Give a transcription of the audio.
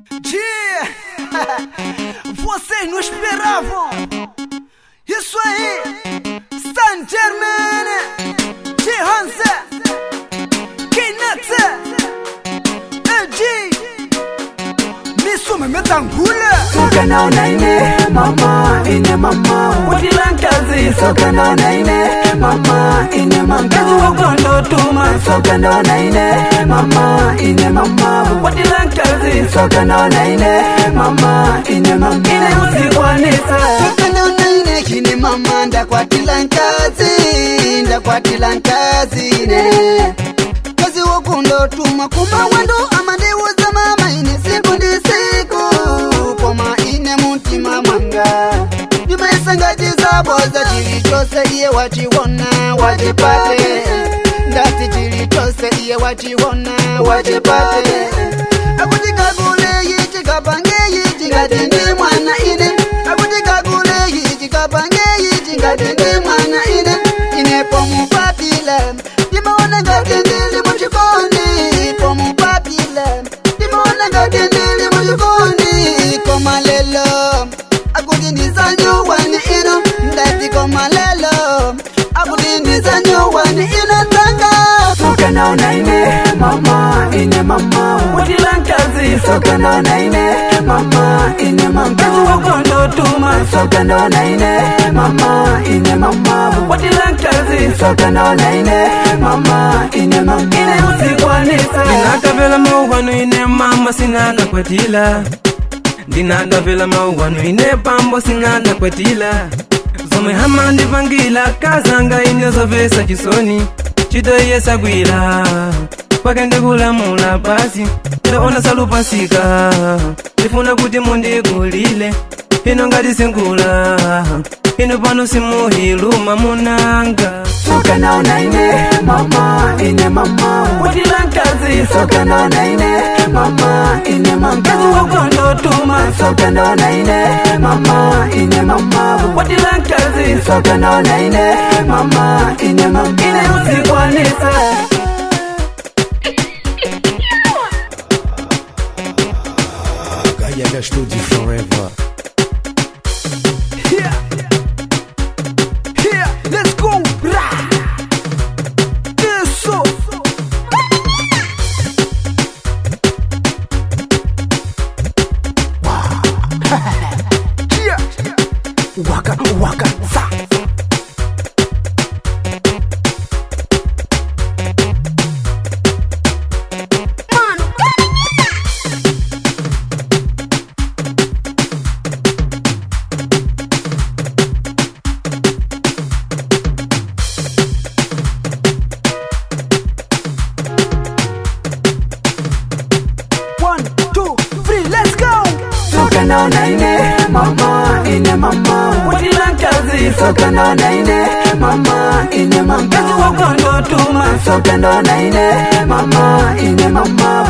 Yeah! Vocês não esperavam! Isso aí! Saint Germain! De Hansa! Kinatse! LG! Misume metangula! Soka naona ine mama, ine mama Wadilankazi soka naona ine mama, ine mama Kazi wakondo tuma soka naona ine mama, ine mama Wadilankazi soka naona ine mama, ine mama Ine usikwanisa soka naona ine kine mama Ndakwatilankazi ine Kazi wakondo tuma kuma wando amandiwuza mama ine siku ndi siku Poma ine mutima mwanga Nimaisangati zaboza chili chose iye wachiwona wachipate Ndati chili chose iye wachiwona wachipate Akutikagule yichikapange yichikatende mwana ine Akutikagule yichikapange yichikatende mwana ine Ine pomu papile Nimaona ngatendele mchikoni Pomu papile Nimaona ngatendele mchikoni Koma lelo Akudinizanyo wani ino Ndati koma lelo Akudinizanyo wani ino tanga Soka naona ine mama, ine mama Wadilankazi soka naona ine mama, ine mama Kazi wakondo tuma soka naona ine mama, ine mama Wadilankazi soka naona ine mama, ine mama Ine usikwanisa Ndinakavela mauwanu ine mama sinakakwatila Ndinakavela mauwanu ine pambo sinakakwatila Zomwe hama ndivangila kazanga ine zovesa chisoni Chitoye sagwila Pake ndikulamula pasi Ndaona salupasika Ndifuna kuti mundikulile Ino ngati singula Ino pano simuhiluma munanga Soka naona ine mama, ine mama Wadilankazi Soka naona ine mama, ine mama Kazi wakondo tuma Soka naona ine mama, ine mama Wadilankazi Soka naona ine mama, ine mama Ine usikwanisa Gayaga Studio Forever. Yeah! Yeah! Let's go! Rah! Isso! Yeah! Waka, waka, za! One, two, three, let's go! Soka naona ine mama, ine mama Wadilankazi Soka naona ine mama, ine Kazi mama wakondo tuma Soka naona ine mama, ine mama